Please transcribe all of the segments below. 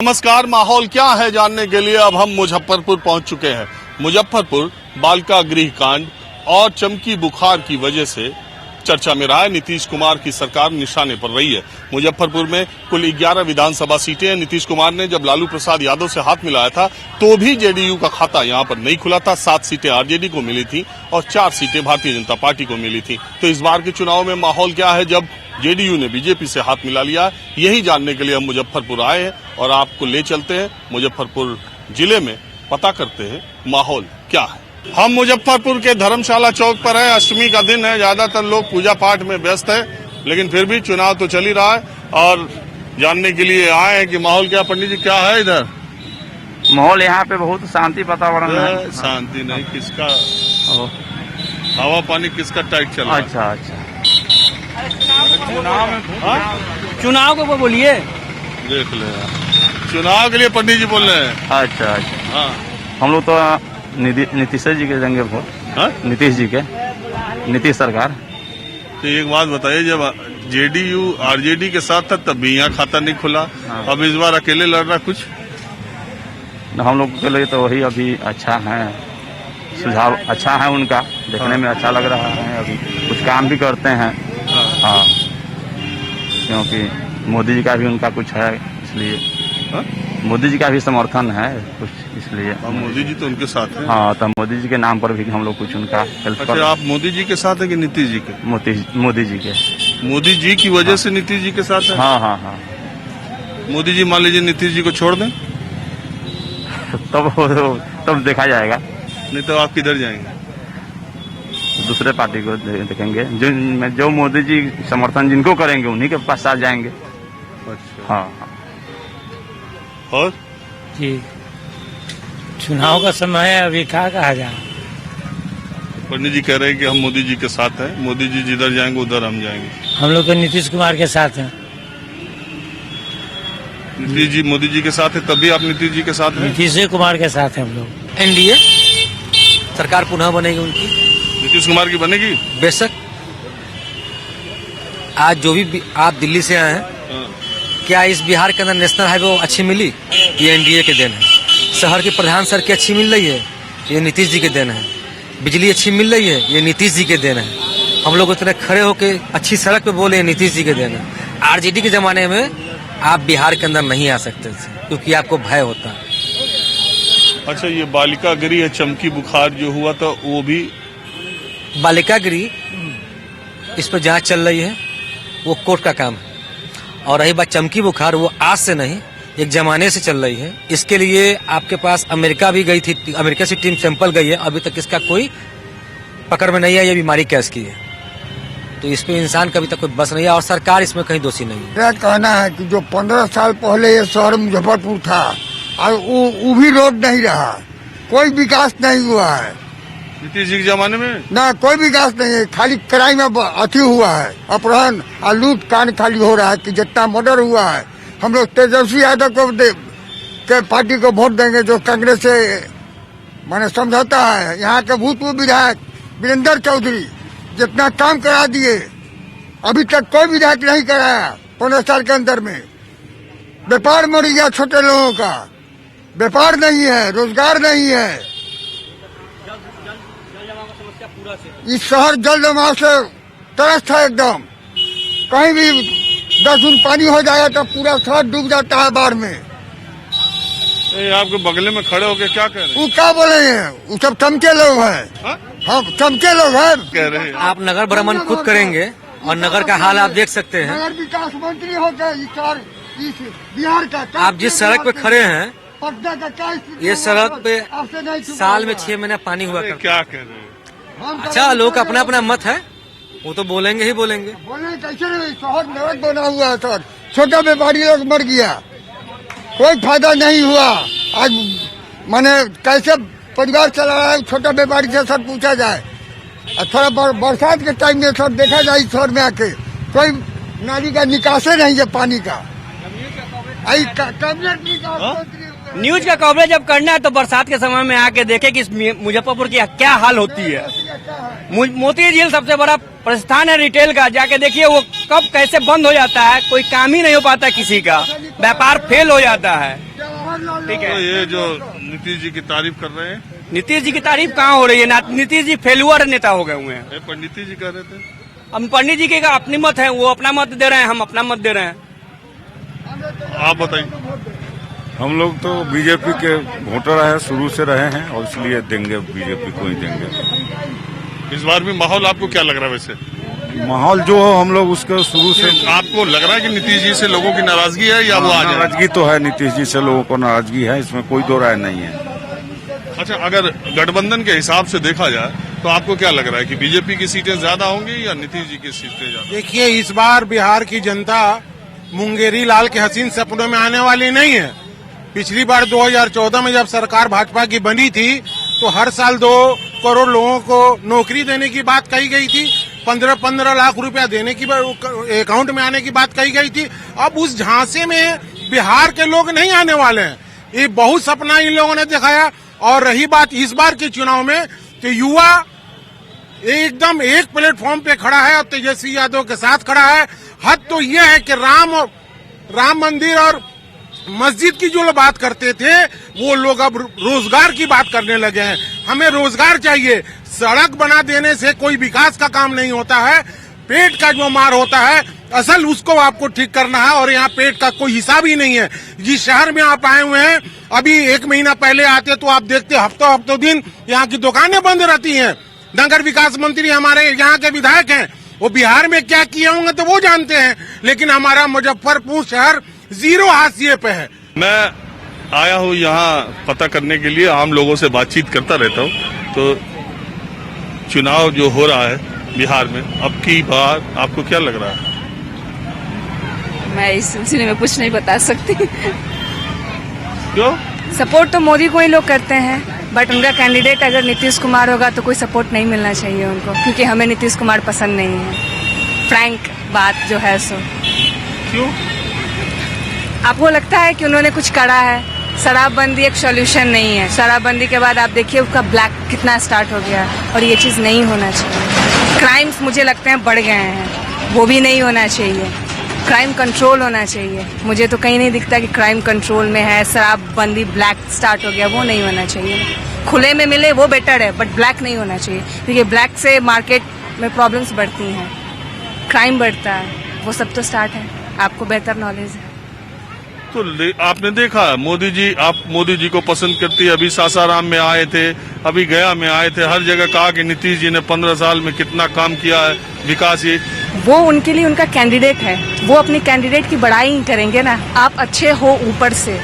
नमस्कार। माहौल क्या है जानने के लिए अब हम मुजफ्फरपुर पहुंच चुके हैं। मुजफ्फरपुर बालिका गृह कांड और चमकी बुखार की वजह से चर्चा में रहा है। नीतीश कुमार की सरकार निशाने पर रही है। मुजफ्फरपुर में कुल 11 विधानसभा सीटें हैं। नीतीश कुमार ने जब लालू प्रसाद यादव से हाथ मिलाया था तो भी जेडीयू का खाता यहां पर नहीं खुला था। 7 सीटें आरजेडी को मिली थी और 4 सीटें भारतीय जनता पार्टी को मिली थी। तो इस बार के चुनाव में माहौल क्या है जब जेडीयू ने बीजेपी से हाथ मिला लिया, यही जानने के लिए हम मुजफ्फरपुर आए हैं और आपको ले चलते हैं मुजफ्फरपुर जिले में, पता करते हैं माहौल क्या है। हम मुजफ्फरपुर के धर्मशाला चौक पर हैं। अष्टमी का दिन है, ज्यादातर लोग पूजा पाठ में व्यस्त है, लेकिन फिर भी चुनाव तो चल ही रहा है और जानने के लिए आए हैं कि माहौल क्या। पंडित जी क्या है इधर? माहौल यहाँ पे बहुत शांति वातावरण है। शांति नहीं, किसका हवा पानी किसका टाइट चल रहा है? अच्छा अच्छा, चुनाव को बोलिए, देख ले चुनाव के लिए पंडित जी बोल रहे हैं। अच्छा अच्छा, हाँ हम लोग तो नीतीश जी के देंगे वोट। हाँ? नीतीश जी के, नीतीश सरकार। तो एक बात बताइए, जब जेडीयू आरजेडी के साथ था तब भी यहाँ खाता नहीं खुला, हाँ। अब इस बार अकेले लड़ रहा कुछ? हम लोग के लिए तो वही अभी अच्छा है, सुझाव अच्छा है उनका, देखने में अच्छा लग रहा है। अभी कुछ काम भी करते हैं। हाँ, क्योंकि मोदी जी का भी उनका कुछ है, इसलिए हाँ? मोदी जी का भी समर्थन है कुछ, इसलिए। मोदी जी तो उनके साथ हैं। हाँ, तो मोदी जी के नाम पर भी हम लोग कुछ उनका हेल्प कर। अच्छा, आप मोदी जी के साथ है कि नीतीश जी के? मोदी जी के। मोदी जी की वजह से नीतीश जी के साथ है? हाँ हाँ हाँ। मोदी जी मान लीजिए नीतीश जी को छोड़ दें तब देखा जाएगा। नहीं तो आप किधर जाएंगे? दूसरे पार्टी को देखेंगे, जो मोदी जी समर्थन जिनको करेंगे उन्हीं के पास साथ जाएंगे। अच्छा, हाँ। और जी चुनाव का समय है, अभी क्या कहा जाए। पंडित जी कह रहे हैं कि हम मोदी जी के साथ हैं, मोदी जी जिधर जाएंगे उधर हम जाएंगे। हम लोग तो नीतीश कुमार के साथ हैं। नीतीश जी मोदी जी के साथ है तभी आप नीतीश जी के साथ हैं? नीतीश कुमार के साथ हैं हम लोग। एनडीए सरकार पुनः बनेगी उनकी, नीतीश कुमार की बनेगी बेशक। आज जो भी आप दिल्ली से आए हैं, हाँ। क्या इस बिहार के अंदर नेशनल हाईवे अच्छी मिली? ये एनडीए के देन है। शहर की प्रधान सड़कें अच्छी मिल रही है, ये नीतीश जी के देन है। बिजली अच्छी मिल रही है, ये नीतीश जी के देन है। हम लोग इतने खड़े होकर अच्छी सड़क पे बोले नीतीश जी के देन है। आरजेडी के जमाने में आप बिहार के अंदर नहीं आ सकते थे क्योंकि आपको भय होता है। अच्छा, ये बालिका गृह चमकी बुखार जो हुआ था वो भी बालिका गृह, इस पर जांच चल रही है, वो कोर्ट का काम है। और रही बात चमकी बुखार, वो आज से नहीं एक जमाने से चल रही है। इसके लिए आपके पास अमेरिका भी गई थी, अमेरिका से टीम सैंपल गई है, अभी तक इसका कोई पकड़ में नहीं है, ये बीमारी कैसे की है। तो इस पे इंसान का अभी तक कोई बस नहीं है और सरकार इसमें कहीं दोषी नहीं है। मेरा कहना है कि जो 15 साल पहले ये शहर मुजफ्फरपुर था और वो भी रोड नहीं रहा, कोई विकास नहीं हुआ है। नीतीश जी के जमाने में ना कोई विकास नहीं है, खाली क्राइम में अति हुआ है, अपहरण और लूट कांड खाली हो रहा है कि जितना मर्डर हुआ है। हम लोग तेजस्वी यादव को के पार्टी को वोट देंगे जो कांग्रेस से माने समझौता है। यहाँ के भूतपूर्व विधायक वीरेंद्र चौधरी जितना काम करा दिए, अभी तक कोई विधायक नहीं कराया 15 साल के अंदर में। व्यापार मर गया, छोटे लोगों का व्यापार नहीं है, रोजगार नहीं है। इस शहर जल जमाव से तरस है एकदम। कहीं भी 10 दिन पानी हो जाएगा तो पूरा शहर डूब जाता है बाढ़ में। आपके बगले में खड़े होके क्या कह रहे हैं? वो क्या बोले हैं, वो सब चमके लोग हैं। हम चमके लोग हैं कह रहे हैं आप नगर भ्रमण खुद करेंगे और नगर का हाल आप देख सकते हैं। नगर विकास मंत्री होकर इस बिहार का आप जिस सड़क पे खड़े हैं, पटना का क्या स्थिति ये है, सड़क पे आपसे नहीं छुपा साल में हुआ। 6 महीने पानी हुआ करता। क्या कह रहे हैं? हम अच्छा, लोग का अपना अपना मत है, वो तो बोलेंगे ही बोलेंगे। बोले कैसे नहीं, शहर नरक बना हुआ है सर। छोटा व्यापारी लोग मर गया, कोई फायदा नहीं हुआ। आज माने कैसे परिवार चला रहा है छोटा व्यापारी से सर पूछा जाए। और थोड़ा बरसात के टाइम में सर देखा जाए शहर में आके कोई नाली का निकासे नहीं है पानी का। न्यूज का कवरेज जब करना है तो बरसात के समय में आके देखे कि इस मुजफ्फरपुर की क्या हाल होती है। मोती झील सबसे बड़ा प्रतिष्ठान है रिटेल का, जाके देखिए वो कब कैसे बंद हो जाता है, कोई काम ही नहीं हो पाता किसी का। व्यापार फेल हो जाता है। ठीक तो है, ये जो नीतीश जी की तारीफ कर रहे हैं, नीतीश जी की तारीफ कहाँ हो रही है? नीतीश जी फेलुअर नेता हो गए हुए हैं। ये पंडित जी कह रहे थे। हम पंडित जी के अपनी मत है, वो अपना मत दे रहे हैं, हम अपना मत दे रहे हैं। आप बताइए। हम लोग तो बीजेपी के वोटर है, शुरू से रहे हैं और इसलिए देंगे, बीजेपी को ही देंगे। इस बार भी माहौल आपको क्या लग रहा है? वैसे माहौल जो हो हम लोग उसके शुरू से आपको लग रहा है कि नीतीश जी से लोगों की नाराजगी है या वो आ जाए? नाराजगी तो है, नीतीश जी से लोगों को नाराजगी है, इसमें कोई दो राय नहीं है। अच्छा, अगर गठबंधन के हिसाब से देखा जाए तो आपको क्या लग रहा है कि बीजेपी की सीटें ज्यादा होंगी या नीतीश जी की सीटें ज्यादा? देखिए, इस बार बिहार की जनता मुंगेरी लाल के हसीन सपनों में आने वाली नहीं है। पिछली बार 2014 में जब सरकार भाजपा की बनी थी तो हर साल 2 करोड़ लोगों को नौकरी देने की बात कही गई थी, 15-15 लाख रुपया देने की अकाउंट में आने की बात कही गई थी। अब उस झांसे में बिहार के लोग नहीं आने वाले हैं। ये बहुत सपना इन लोगों ने दिखाया। और रही बात इस बार के चुनाव में, तो युवा एकदम एक प्लेटफॉर्म पे खड़ा है और तेजस्वी यादव के साथ खड़ा है। हद तो यह है कि राम मंदिर और मस्जिद की जो लोग बात करते थे वो लोग अब रोजगार की बात करने लगे हैं। हमें रोजगार चाहिए। सड़क बना देने से कोई विकास का काम नहीं होता है। पेट का जो मार होता है असल उसको आपको ठीक करना है, और यहाँ पेट का कोई हिसाब ही नहीं है। जिस शहर में आप आए हुए हैं, अभी 1 महीना पहले आते तो आप देखते हफ्तों दिन यहाँ की दुकानें बंद रहती हैं। नगर विकास मंत्री हमारे यहाँ के विधायक हैं, वो बिहार में क्या किए होंगे तो वो जानते हैं, लेकिन हमारा मुजफ्फरपुर शहर 0 हाशिए पे है। मैं आया हूँ यहाँ पता करने के लिए, आम लोगों से बातचीत करता रहता हूँ। तो चुनाव जो हो रहा है बिहार में अब की बार आपको क्या लग रहा है? मैं इस सिलसिले में कुछ नहीं बता सकती। क्यों? सपोर्ट तो मोदी को ही लोग करते हैं, बट उनका कैंडिडेट अगर नीतीश कुमार होगा तो कोई सपोर्ट नहीं मिलना चाहिए उनको, क्योंकि हमें नीतीश कुमार पसंद नहीं है। फ्रैंक बात जो है सो। क्यों? आपको लगता है कि उन्होंने कुछ करा है? शराबबंदी एक सॉल्यूशन नहीं है। शराबबंदी के बाद आप देखिए उसका ब्लैक कितना स्टार्ट हो गया, और ये चीज़ नहीं होना चाहिए। क्राइम्स मुझे लगते हैं बढ़ गए हैं, वो भी नहीं होना चाहिए। क्राइम कंट्रोल होना चाहिए। मुझे तो कहीं नहीं दिखता कि क्राइम कंट्रोल में है। शराबबंदी ब्लैक स्टार्ट हो गया, वो नहीं होना चाहिए। खुले में मिले वो बेटर है, बट ब्लैक नहीं होना चाहिए, क्योंकि ब्लैक से मार्केट में प्रॉब्लम्स बढ़ती हैं, क्राइम बढ़ता है। वो सब तो स्टार्ट है, आपको बेहतर नॉलेज है। तो आपने देखा आप मोदी जी को पसंद करती है। अभी सासाराम में आए थे, अभी गया में आए थे, हर जगह कहा कि नीतीश जी ने 15 साल में कितना काम किया है, विकास। ये वो उनके लिए उनका कैंडिडेट है, वो अपनी कैंडिडेट की बड़ाई ही करेंगे ना। आप अच्छे हो ऊपर से,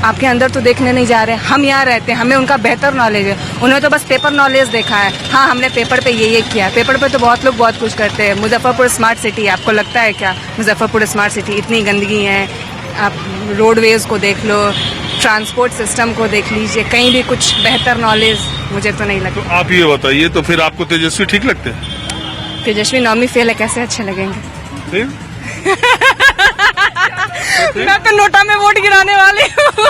आपके अंदर तो देखने नहीं जा रहे। हम यहाँ रहते हैं, हमें उनका बेहतर नॉलेज है। उन्होंने तो बस पेपर नॉलेज देखा है। हाँ, हमने पेपर पे ये किया। पेपर पे तो बहुत लोग बहुत कुछ करते हैं। मुजफ्फरपुर स्मार्ट सिटी, आपको लगता है क्या मुजफ्फरपुर स्मार्ट सिटी? इतनी गंदगी है, आप रोडवेज को देख लो, ट्रांसपोर्ट सिस्टम को देख लीजिए, कहीं भी कुछ बेहतर नॉलेज मुझे तो नहीं लगता। तो आप ये बताइए, तो फिर आपको तेजस्वी ठीक लगते हैं? तेजस्वी नौमी फेल है, कैसे अच्छे लगेंगे? फिर? मैं तो नोटा में वोट गिराने वाली हूँ।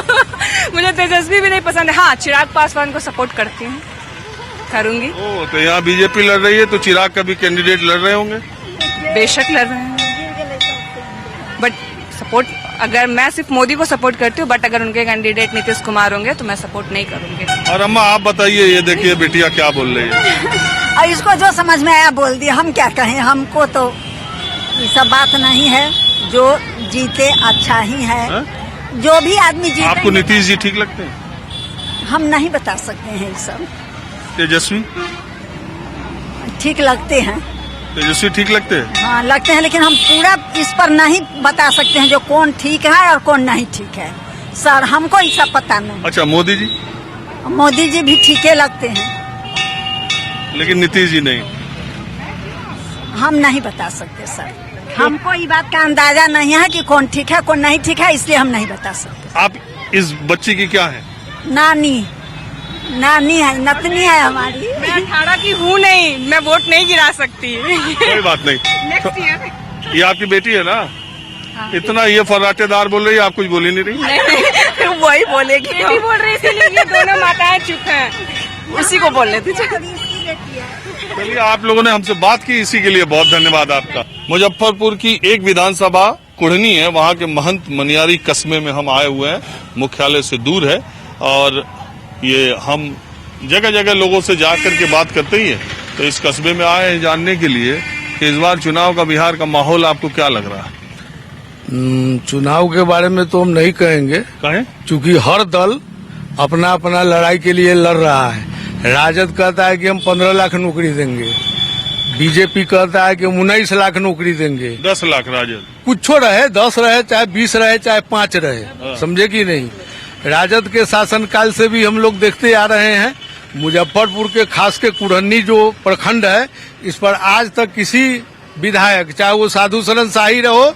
मुझे तेजस्वी भी नहीं पसंद है। हाँ, चिराग पासवान को सपोर्ट करती हूँ, करूंगी। ओ, तो यहाँ बीजेपी लड़ रही है, तो चिराग का भी कैंडिडेट लड़ रहे होंगे? बेशक लड़ रहे हैं, बट सपोर्ट अगर मैं सिर्फ मोदी को सपोर्ट करती हूँ, बट अगर उनके कैंडिडेट नीतीश कुमार होंगे तो मैं सपोर्ट नहीं करूंगी। और अम्मा आप बताइए, ये देखिए बेटिया क्या बोल रही है। और इसको जो समझ में आया बोल दिया, हम क्या कहें। हमको तो ये सब बात नहीं है, जो जीते अच्छा ही है। हा? जो भी आदमी जीते। आपको नीतीश जी ठीक लगते हैं? हम नहीं बता सकते हैं ये सब। तेजस्वी ठीक लगते हैं। तेजस्वी ठीक लगते हैं? हाँ, लगते हैं, लेकिन हम पूरा इस पर नहीं बता सकते हैं जो कौन ठीक है और कौन नहीं ठीक है। सर, हमको ये सब पता नहीं। अच्छा, मोदी जी? मोदी जी भी ठीके लगते हैं, लेकिन नीतीश जी नहीं? हम नहीं बता सकते सर। हमको ये बात का अंदाजा नहीं है कि कौन ठीक है कौन नहीं ठीक है, इसलिए हम नहीं बता सकते। आप इस बच्ची की क्या है? नानी है, नतनी है हमारी। मैं 18 की हूँ नहीं, मैं वोट नहीं गिरा सकती। कोई बात नहीं। Next year. ये आपकी बेटी है ना? इतना ये फर्राटेदार बोल रही है, आप कुछ बोली नहीं रही? वही बोलेगी, बेटी बोल रही थी। ये दोनों माताएं चुप हैं, उसी को बोल रही थी। चलिए, आप लोगों ने हमसे बात की, इसी के लिए बहुत धन्यवाद आपका। मुजफ्फरपुर की एक विधानसभा कुढ़नी है, वहां के महंत मनियारी कस्बे में हम आए हुए हैं, मुख्यालय से दूर है। और ये हम जगह जगह लोगों से जाकर के बात करते ही है, तो इस कस्बे में आए हैं जानने के लिए कि इस बार चुनाव का बिहार का माहौल आपको क्या लग रहा है। चुनाव के बारे में तो हम नहीं कहेंगे, कहें क्योंकि हर दल अपना अपना लड़ाई के लिए लड़ रहा है। राजद कहता है कि हम 15 लाख नौकरी देंगे, बीजेपी कहता है कि 19 लाख नौकरी देंगे। 10 लाख राजद, कुछ रहे, 10 रहे, चाहे 20 रहे, चाहे 5 रहे, समझे कि नहीं। राजद के शासनकाल से भी हम लोग देखते आ रहे हैं, मुजफ्फरपुर के खास के कुढ़नी जो प्रखंड है, इस पर आज तक किसी विधायक, चाहे वो साधु सरन शाही रहो,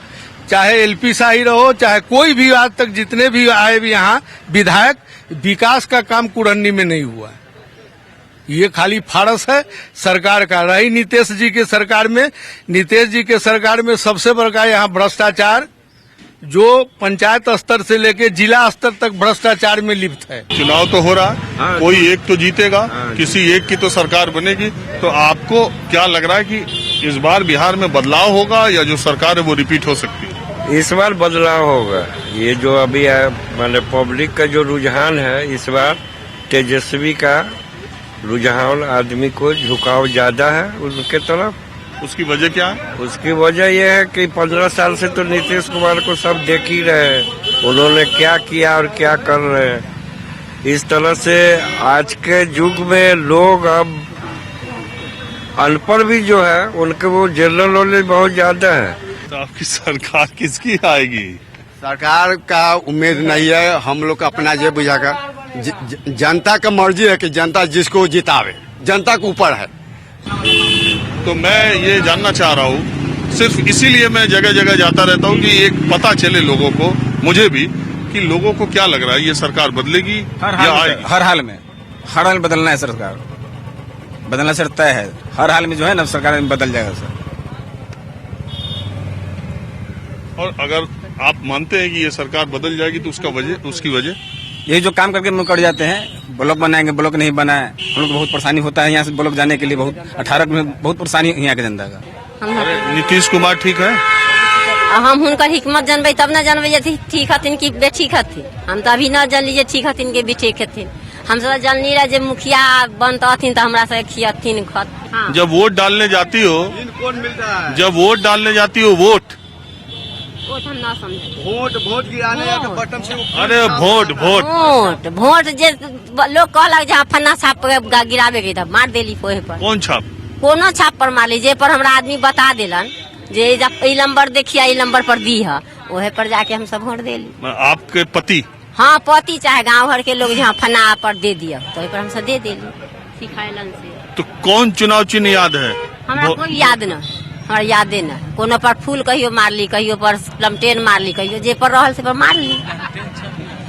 चाहे एलपी शाही रहो, चाहे कोई भी आज तक जितने भी आए भी यहाँ विधायक, विकास का काम कुढ़नी में नहीं हुआ। ये खाली फारस है सरकार का। रही नीतीश जी के सरकार में, नीतीश जी के सरकार में सबसे बड़ा यहाँ भ्रष्टाचार, जो पंचायत स्तर से लेके जिला स्तर तक भ्रष्टाचार में लिप्त है। चुनाव तो हो रहा है, कोई एक तो जीतेगा, किसी एक की तो सरकार बनेगी। तो आपको क्या लग रहा है कि इस बार बिहार में बदलाव होगा या जो सरकार है वो रिपीट हो सकती है। इस बार बदलाव होगा। ये जो अभी माने पब्लिक का जो रुझान है, इस बार तेजस्वी का रुझान, आदमी को झुकाव ज्यादा है उनके तरफ। उसकी वजह क्या है? उसकी वजह यह है कि 15 साल से तो नीतीश कुमार को सब देख ही रहे हैं, उन्होंने क्या किया और क्या कर रहे हैं। इस तरह से आज के युग में लोग अब अनपढ़ भी जो है उनके वो जनरल नॉलेज बहुत ज्यादा है। तो आपकी सरकार किसकी आएगी? सरकार का उम्मीद नहीं है, हम लोग अपना ये बुझाकर जनता का मर्जी है कि जनता जिसको जितावे, जनता के ऊपर है। तो मैं ये जानना चाह रहा हूँ, सिर्फ इसीलिए मैं जगह जगह जाता रहता हूँ कि एक पता चले लोगों को, मुझे भी, कि लोगों को क्या लग रहा है, ये सरकार बदलेगी या आएगी? हर हाल में बदलना है सरकार, बदलना सर तय है। हर हाल में जो है ना सरकार बदल जाएगा सर। और अगर आप मानते हैं कि ये सरकार बदल जाएगी तो उसकी वजह यही जो काम करके मुकर जाते हैं, ब्लॉक बनाएंगे, ब्लॉक नहीं बनाए, हम लोग को बहुत परेशानी होता है यहाँ से ब्लॉक जाने के लिए। बहुत 18 में बहुत परेशानी यहाँ के जनता का। नीतीश कुमार ठीक है? हम उनका हिकमत जानबे तब न जानबे ठीक हथिन की बेठीक हथिन। हम तो अभी न जान लीजिए ठीक हथिन के बेठीक हथिन। हम सब जान नहीं रहे मुखिया बनते तो हमरा से खियथिन खत। हाँ। जब वोट डालने जाती हो, वोट हम ना समझे। वोट गिराने के बटन से, अरे वोट जे लोग कहलक जहाँ फन्ना छाप गिराबे के मार देली पोहे पर। कौन छाप? कोनो छाप पर मार ली, जे पर हमरा आदमी बता दिलन जे जब ई नंबर देखिया ई नंबर पर दी है, ओहे पर जाके हम सब वोट देली। आपके पति? हाँ, पति चाहे गांव भर के लोग जहाँ फन्ना पर दे दिया तो ओहे पर हम सब दे देली सिखाइलन से। तो कौन चुनाव चिन्ह याद है? हमरा कोई याद न, हमरा यादे न। कोनो पर फूल कहियो मार ली, कहियो पर लमटेन मार ली, कहियो जे पर रहल से पर मार ली।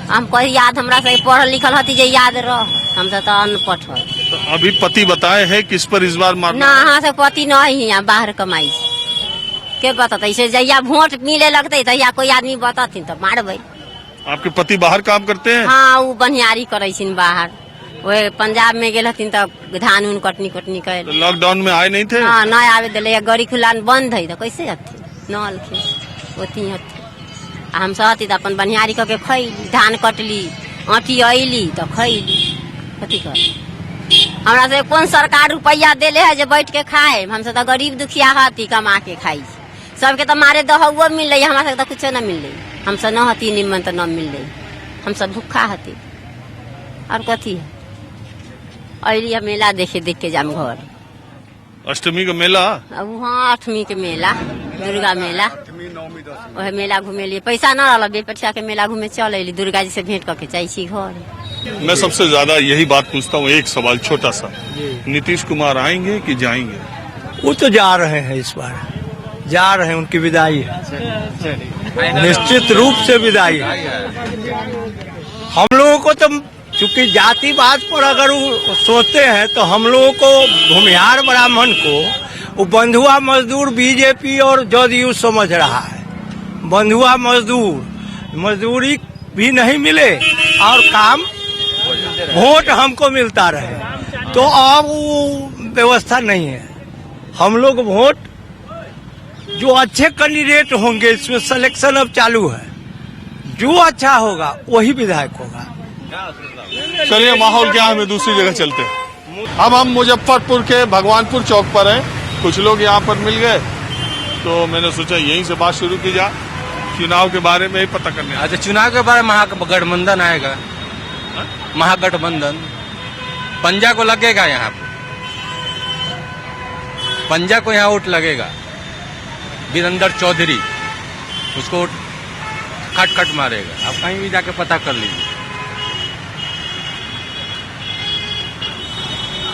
हम कही याद हमरा से पढ़ल लिखल हती जे याद रह, हम से तो अनपढ़ है। तो अभी पति बताए हैं किस पर इस बार मारना? ना, हाँ से पति न है यहाँ बाहर कमाई से के बताते। इसे जहिया वोट मिले लगते तहिया कोई आदमी बताती तो मारबे। आपके पति बाहर काम करते हैं? हाँ, वो बनियारी करे बाहर, वो पंजाब में गेल हथिन तो धान उन कटनी कर। तो लॉकडाउन में आए नहीं थे? हाँ, न आवे दिले, गाड़ी खुलान बंद है तो कैसे हथिन, न अलखिन ओती हथिन। हम सब हती तो अपन बनियारी करके खैली, धान कटली, आँटी अली तो खैली। कथी कर हमरा से कौन सरकार रुपया देले है जो बैठ के खाए? हम सब तो गरीब दुखिया हती, कमा के खाई। सबके तो मारे दहुआ मिल रही, हमारे तो कुछ न मिल रही। हम सब न हती निमन तो न मिल रही, हम सब भूखा हती। और कथी है, अलिया मेला देख के जाम घर। अष्टमी का मेला? हाँ, 8वीं के मेला, दुर्गा मेला, वह मेला घूमे लिए। पैसा न रहा, बेपैसा के मेला घूमे चल अली, दुर्गा जी से भेंट करके चाहिए घर। मैं सबसे ज्यादा यही बात पूछता हूँ, एक सवाल छोटा सा, नीतीश कुमार आएंगे कि जाएंगे? वो तो जा रहे हैं, इस बार जा रहे हैं, उनकी विदाई है, निश्चित रूप से विदाई है। हम लोगों को तो चूंकि जातिवाद पर अगर वो सोचते हैं तो हम लोगों को, भूमिहार ब्राह्मण को, वो बंधुआ मजदूर बीजेपी और जदयू समझ रहा है। बंधुआ मजदूरी भी नहीं मिले और काम वोट हमको मिलता रहे, तो अब वो व्यवस्था नहीं है। हम लोग वोट जो अच्छे कैंडिडेट होंगे इसमें सिलेक्शन अब चालू है, जो अच्छा होगा वही विधायक होगा। चलिए माहौल क्या है, हमें दूसरी जगह चलते हैं। अब हम मुजफ्फरपुर के भगवानपुर चौक पर हैं, कुछ लोग यहाँ पर मिल गए तो मैंने सोचा यहीं से बात शुरू की जाए, चुनाव के बारे में ही पता करने। अच्छा, चुनाव के बारे में महागठबंधन आएगा, महागठबंधन पंजा को लगेगा, यहाँ पे पंजा को यहाँ वोट लगेगा। वीरेंद्र चौधरी उसको खट खट मारेगा, आप कहीं भी जाके पता कर लीजिए।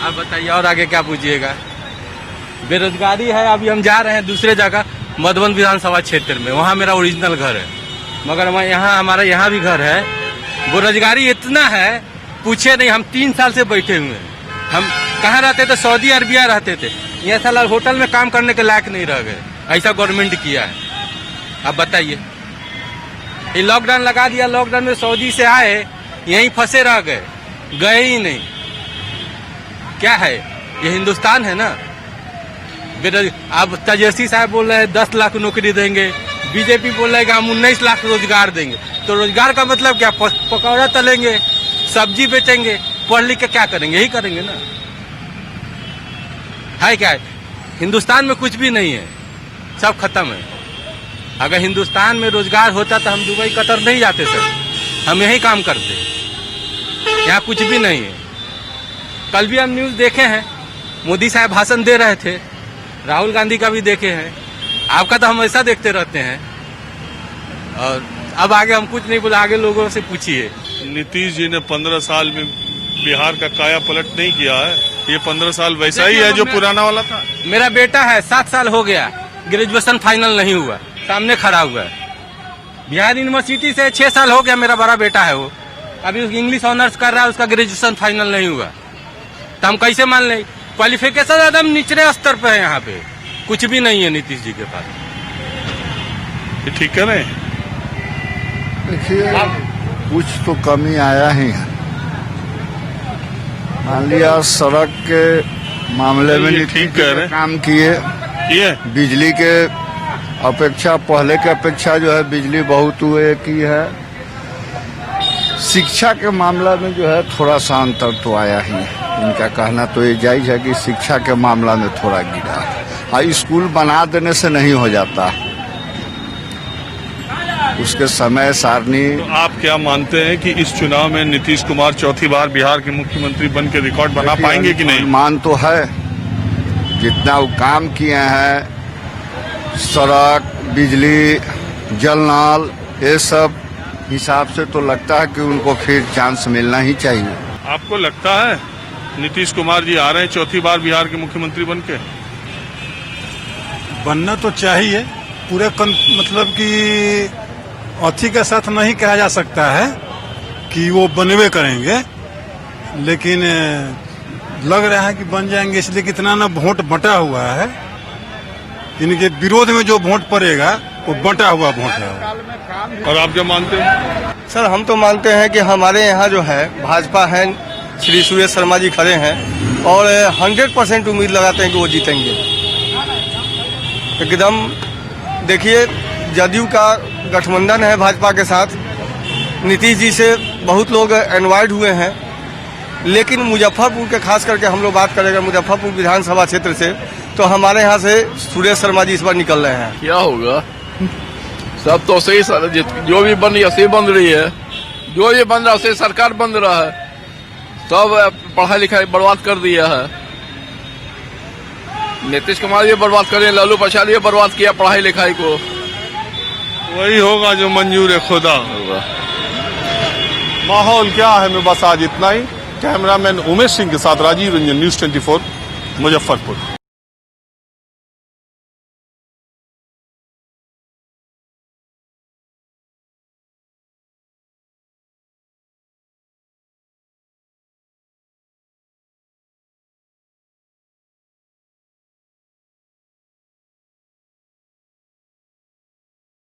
आप बताइए और आगे क्या पूछिएगा। बेरोजगारी है, अभी हम जा रहे हैं दूसरे जगह मधुबन विधानसभा क्षेत्र में, वहाँ मेरा ओरिजिनल घर है, मगर यहाँ हमारा यहाँ भी घर है। बेरोजगारी इतना है पूछे नहीं, हम 3 साल से बैठे हुए हैं। हम कहाँ रहते थे? सऊदी अरबिया रहते थे, यहाँ साला होटल में काम करने के लायक नहीं रह गए, ऐसा गवर्नमेंट किया है। अब बताइए, ये लॉकडाउन लगा दिया, लॉकडाउन में सऊदी से आए यहीं फंसे रह गए, गए ही नहीं। क्या है ये? हिंदुस्तान है ना। अब तेजस्वी साहब बोल रहे हैं 10 लाख नौकरी देंगे, बीजेपी बोल रहे हैं कि हम 19 लाख रोजगार देंगे। तो रोजगार का मतलब क्या? पकौड़ा तलेंगे, सब्जी बेचेंगे, पढ़ लिख के क्या करेंगे? यही करेंगे ना। है क्या? हिंदुस्तान में कुछ भी नहीं है, सब खत्म है। अगर हिंदुस्तान में रोजगार होता तो हम दुबई कतर नहीं जाते सर, हम यही काम करते। यहाँ कुछ भी नहीं है। कल भी हम न्यूज देखे हैं, मोदी साहब भाषण दे रहे थे, राहुल गांधी का भी देखे हैं, आपका तो हम ऐसा देखते रहते हैं। और अब आगे हम कुछ नहीं बोले, आगे लोगों से पूछिए। नीतीश जी ने 15 साल में बिहार का काया पलट नहीं किया है, ये 15 साल वैसा ही है जो पुराना वाला था। मेरा बेटा है, 7 साल हो गया, ग्रेजुएशन फाइनल नहीं हुआ, सामने खड़ा हुआ है। बिहार यूनिवर्सिटी से 6 साल हो गया, मेरा बड़ा बेटा है, वो अभी इंग्लिश ऑनर्स कर रहा है, उसका ग्रेजुएशन फाइनल नहीं हुआ। तो हम कैसे मान लें? क्वालिफिकेशन एकदम निचले स्तर पे है, यहाँ पे कुछ भी नहीं है नीतीश जी के पास। ठीक है ना? देखिए, कुछ तो कमी आया ही है। मान लिया सड़क के मामले में नीतीश जी काम किए, बिजली के अपेक्षा, पहले के अपेक्षा जो है बिजली बहुत हुए की है। शिक्षा के मामला में जो है थोड़ा सा अंतर तो आया ही है। इनका कहना तो ये जायज है कि शिक्षा के मामला में थोड़ा गिरा है। स्कूल बना देने से नहीं हो जाता, उसके समय सारणी। तो आप क्या मानते हैं कि इस चुनाव में नीतीश कुमार चौथी बार बिहार के मुख्यमंत्री बन के रिकॉर्ड बना पाएंगे कि नहीं? मान तो है, जितना वो काम किए हैं, सड़क, बिजली, जल नल, ये सब हिसाब से तो लगता है कि उनको फिर चांस मिलना ही चाहिए। आपको लगता है नीतीश कुमार जी आ रहे हैं चौथी बार बिहार के मुख्यमंत्री बन के? बनना तो चाहिए, पूरे मतलब कि अथी के साथ नहीं कहा जा सकता है कि वो बनवे करेंगे, लेकिन लग रहा है कि बन जाएंगे, इसलिए कितना ना वोट बंटा हुआ है। इनके विरोध में जो वोट पड़ेगा वो बंटा हुआ वोट है। और आप क्या मानते हैं? सर हम तो मानते हैं कि हमारे यहाँ जो है भाजपा है, श्री सुरेश शर्मा जी खड़े हैं और 100% उम्मीद लगाते हैं कि वो जीतेंगे एकदम। देखिए, जदयू का गठबंधन है भाजपा के साथ, नीतीश जी से बहुत लोग एनवाइड हुए हैं, लेकिन मुजफ्फरपुर के खास करके हम लोग बात करेंगे मुजफ्फरपुर विधानसभा क्षेत्र से, तो हमारे यहाँ से सुरेश शर्मा जी इस बार निकल रहे हैं। क्या होगा? सब तो सही, जो भी बन रही है सही बन रही है, जो भी बन रहा है सही सरकार बन रहा है। सब पढ़ाई लिखाई बर्बाद कर दिया है, नीतीश कुमार ये बर्बाद करे, लालू प्रसाद ये बर्बाद किया पढ़ाई लिखाई को। वही होगा जो मंजूर है खुदा होगा। माहौल क्या है में बस आज इतना ही। कैमरामैन उमेश सिंह के साथ राजीव रंजन, न्यूज़ 24 मुजफ्फरपुर।